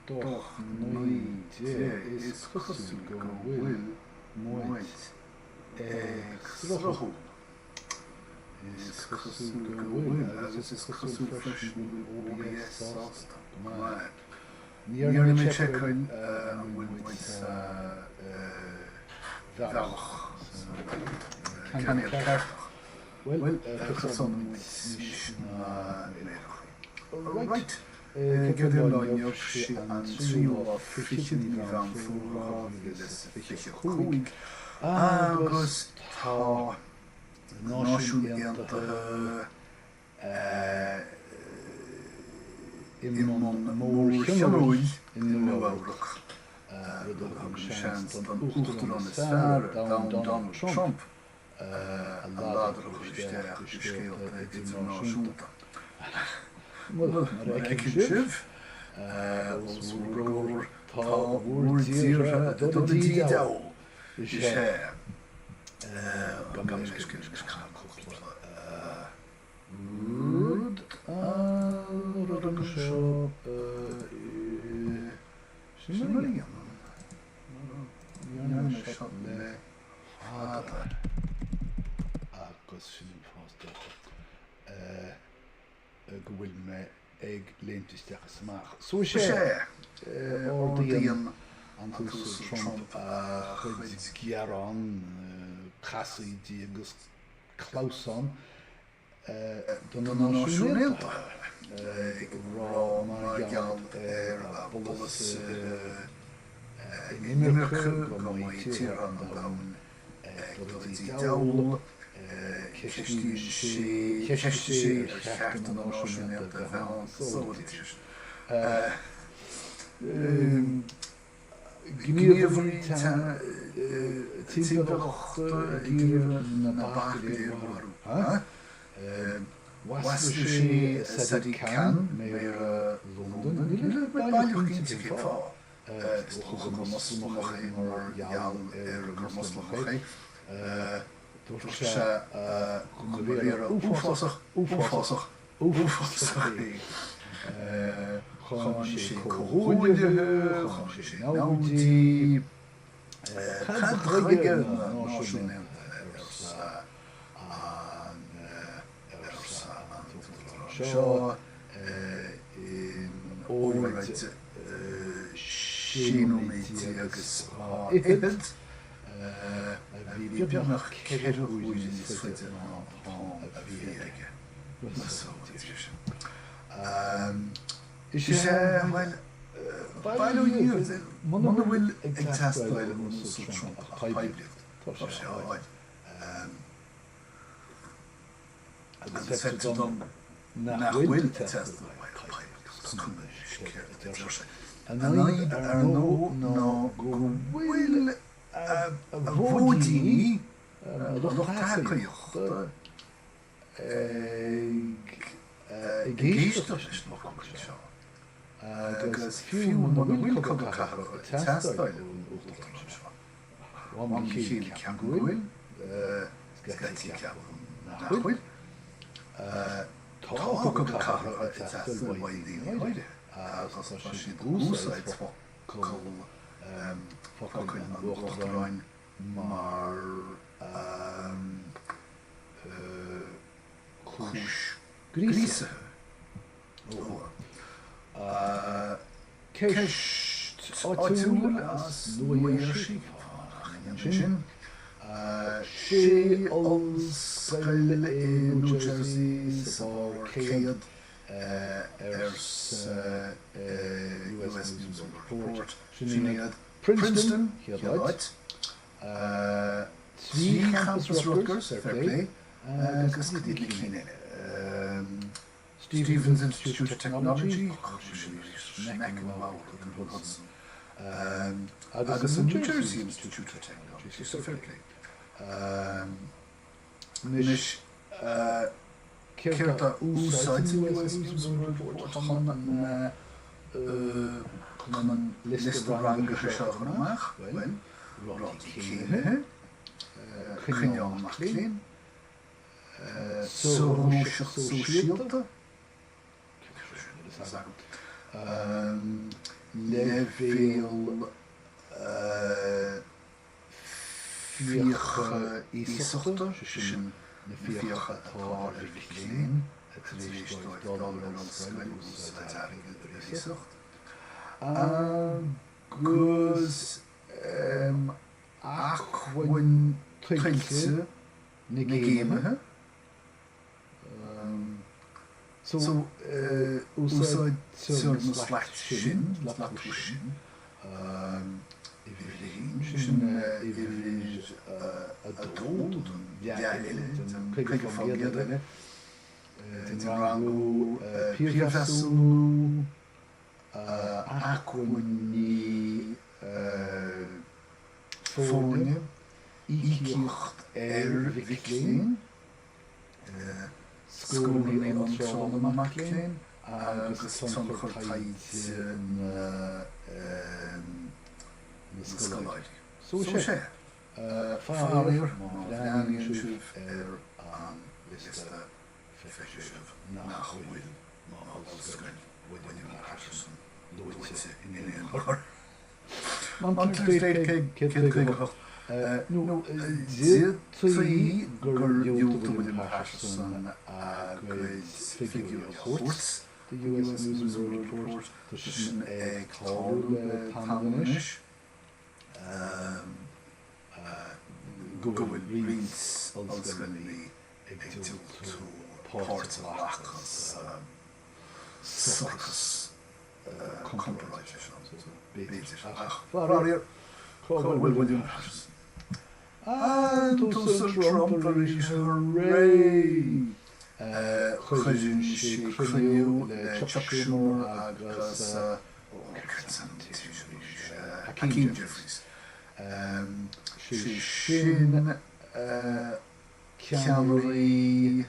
Doch Náisiún is cosú go bhfuil muid ag sruthú. Is cosú go bhfuil agus is cosú freisin OBS sásta go maith. Níor na checkrin muid bhealach canal ceartach. Well, son níos na méach. Right. Gyda'r loenio si an trio o ffrichyn i fan ffwrdd agus ffrichyn cwig agus ta Náisiún imon mór sianúi in Newawrach rydych yn sians dan úchtar an sfær Donald Trump a ladr o ystach ysgeil ag Náisiúnta. Wel, ag sif, os wrwr ta wrdir dod y didaw i sé. Gam ysgyn cwpl. Rwyd rydyn sio sy'n mynd i am. Iawn sio le fada. Agos sy'n ffos gwwyl me ag leintistach ysmach. So sé o'r dian antws Trump a chwyd giaron chasi di agus Clauson dyn yn Náisiún ag rá mar gael a bolus in Imirce go mai tir an dawn ag dod i dawl Ceistín sé cheart an Náisiún a bhean sódítis. Gníomhrí tíbach gníomh na bach léarú. Wasna sé Sadiq méar London. Níl bailach cínte cé fá. Go moslach é mar jaal go moslach é. Door ze proberen oefensig. Gewoon ze koeien, gewoon ze nou die gaat brengen Náisiún zo in ooit Schumer agus vi blir nog keder hoe je dit zit van avierige. Zo dit is. Is wel bijna hier. Man wil ik test wel een soort van pipe. Dat is ja. Het zet dan naar wil testen. En dan er no go will avoiding nog takeljocht. Ik geest is nog niet zo. Agus few man will come back. Test wel. One kill can go in. Sketchy can. Nachwil. Talk of the test wel die. As as je doelzijds fucking woordrein maar kush grise Keist atul as Náisiún she als New Jersey for Cade US News and Report Princeton, hier right. Twee campus Rutgers, fair play. Stevens Institute of Technology, Agus New Jersey Institute of Technology, so fair play. Nish Kirta úsáid US News and Report, man list rang geschaffen mag, wel, rond Kine, Genion Maclean, so Schilder, levél fíocha ísachta sin na fíocha atá léin het is dal an scoil ús ísacht agus achhain trilse na géimethe so úsáid na slacht sin I bhí a dód an bheile an chuig fan géadile den rangú píorfeasú achhain fóne íciocht bhicléin scónaí an trám amachléin agus san chuirtaid na scoláid. So sé fáir má bhleanaíonn sibh an lista feisibh nach bhfuil má allscoil bhfuil Patterson luite in éon Man tuaistéad no trí gur dúilta bhfuil Patterson a gcuid figure reports the US News and World Report sin cláú le Tanganis go bhfuil rions ultimately ag tú pórtachas suchas compromise Fáir William and to Trump hooray chuidirn sé cruinniú le Schumer agus Hakeem Jeffries sé sin ceannaí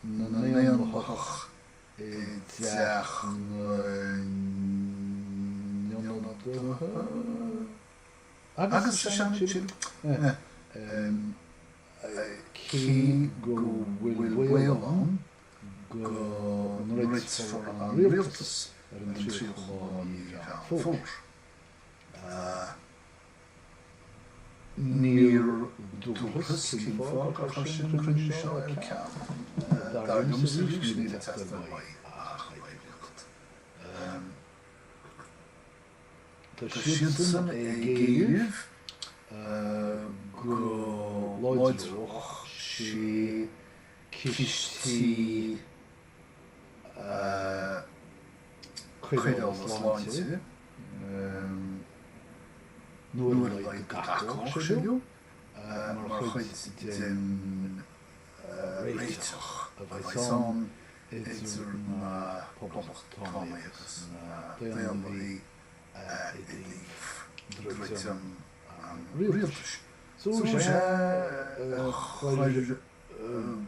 na néanthach I deach agus sin cé go bhfuil an go nuid for an rialtas an tríochláí fór. Níor dúchas cin fág ar sin chun seo ar ceann. Dar dom solution ní testa mai a chaidhíocht. Tá siad san géirimh go láidreach sé cistí chuideál sláinte nuair le gacach séú mar chuid den réiteach a bhaidán idir na poblachtánaí agus na déanaí I dríomh an rialtas. So sé chuir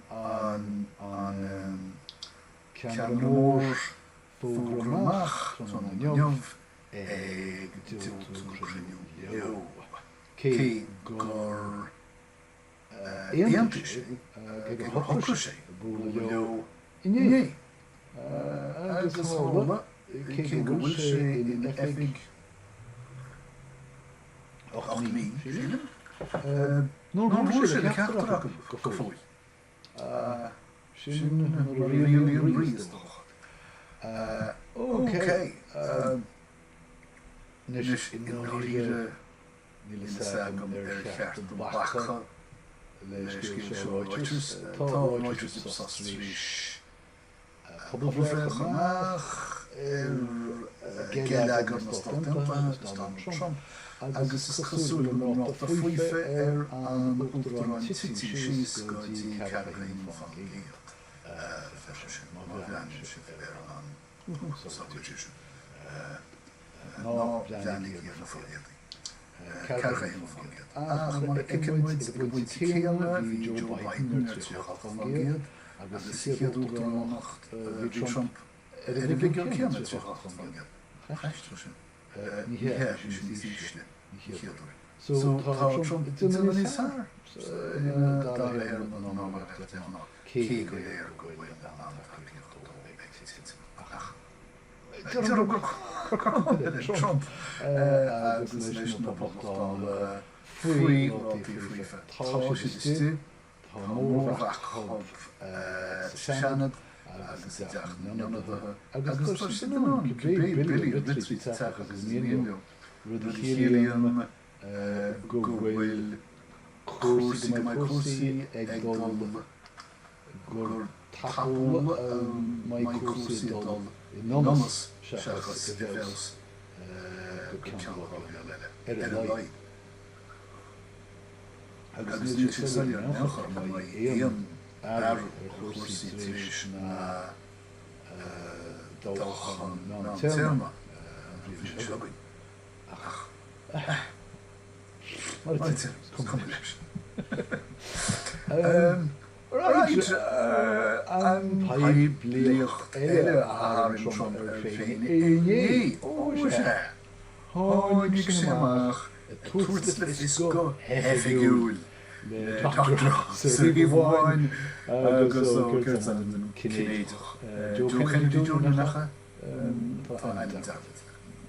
an ceanmór fógramach chun an neamh ag dúiltú cruinniú leo. Cé gur éanta sé ag hochra sé búla leo inné. Agus hála cé go bhfuil sé in efig 8 mí nó bhfuil sé le ceachtarach go fóil. Sin rion bríosdach. Okay. Nis in ríre níl sagam cheart an bacha le scéil sé Reuters. Tá Reuters sasrís poblbhréach amach géad agur na Donald Trump agus is cosúla nó a fuife an ultrán tití síos go dtí Caroline fan Géad. Má bhean sé an substitution. Ná bheanaí na fáiad. Caroline fan Géad. Mar icimid go bhain tíana bhí Joe Biden ar tíocha fan Géad agus is chéad ultránacht bhí Trump ar a bhígur ceanna tíocha fan Géad. Cheistú sin. Ní héir sin dísle. So Trump didn't really sar. Dal héir an ámhacht an cé go léir go bhfuil an Trump agus leis na popachtáil faoi rátaíofa táisiiste tá mórmhach chomh seanad agus deachnionadaithe agus tá sin an billiú litrí teach agus níl rud a chéalaíonn go bhfuil cuasaí ag dul gur tapal mai cuasaí dul I nomas seachas go bhés go ceann le lai. Agus níl sé saoil nechar mai éon ar cuasaí tríis na dóchan ná téama an bhí sé legaí. Right, combination. Right, paid blioch ar an Trump féin éé ó sé. Hánig sin amach tuairt le fisgo hefigiúil le Dr. Sadiq bháin agus ó cuirt an cinéadach. Dú chéidir dúna nacha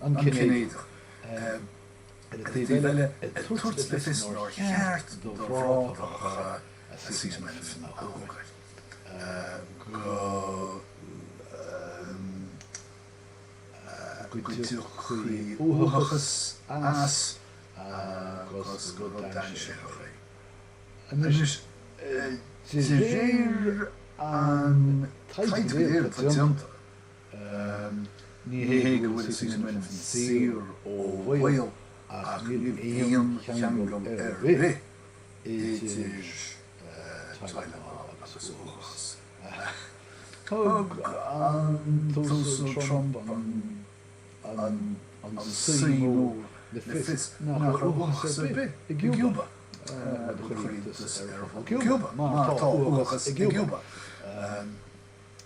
an cinéadach. Dile tuairt le fis nóir cheart do bhráach Acetamenophen a hógail. Go chuí úthachas as agus go dain sé ré. Agus réir an taidgéir patianta ní hé go bhfuil Acetamenophen sír ó bhil ach níl éon cheangamm ré idir Tylenol agus úchas. Thug an túsú Trump an símú le fis nach úchas a bit I Cuba. Chuirtas ar Cuba, má tá úchas I Cuba.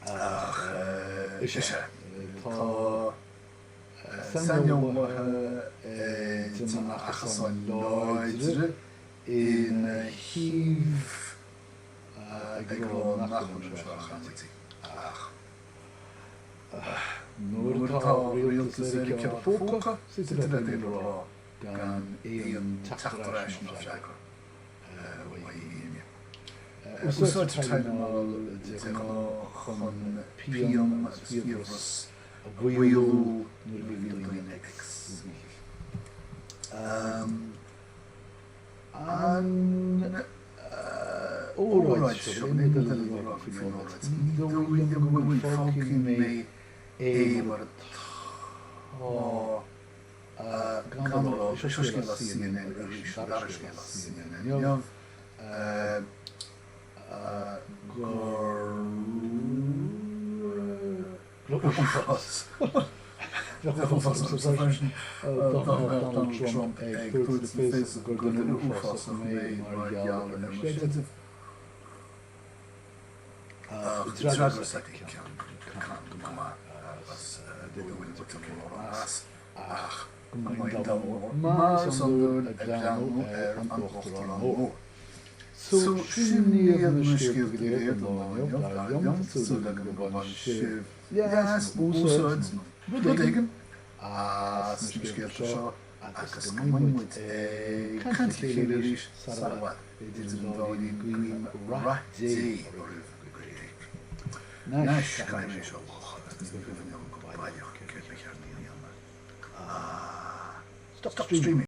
Ach is sé. Tá Sanneomathe timachchas an láidre in híomh ag rá nachan seachantí. Nuair atá rialtas ar ceap fóca, sit le rá gan éon tachtaráis na seagar Úsáid Tylenol chun píam as fíomhras a bhíú nuair a bhí líon ex. An óráid se mé le le fíorat. Ní dóíon go bhfuil fácin mé é mar tá gan seoscin le CNN ar seoscin le CNN. Donald Trump ag cuairt le fis gur gona uafás a mé mar gheall ar na séideantamh. Dragar sa ceann go má as de bhfuil as ach go maith dá más an dún a gleanú ar an dochttar an mór. So sin níl na sciúil go dtí an láinneamh sú le go bhain sibh. Yes, úsáid rud éigin as na sciúil seo agus go muid cant chéileadh sarabhad idir an dáí guím raidé Náis caiim seo agus go bhfuil go bailach céir le chearnaí anna. Stop streaming.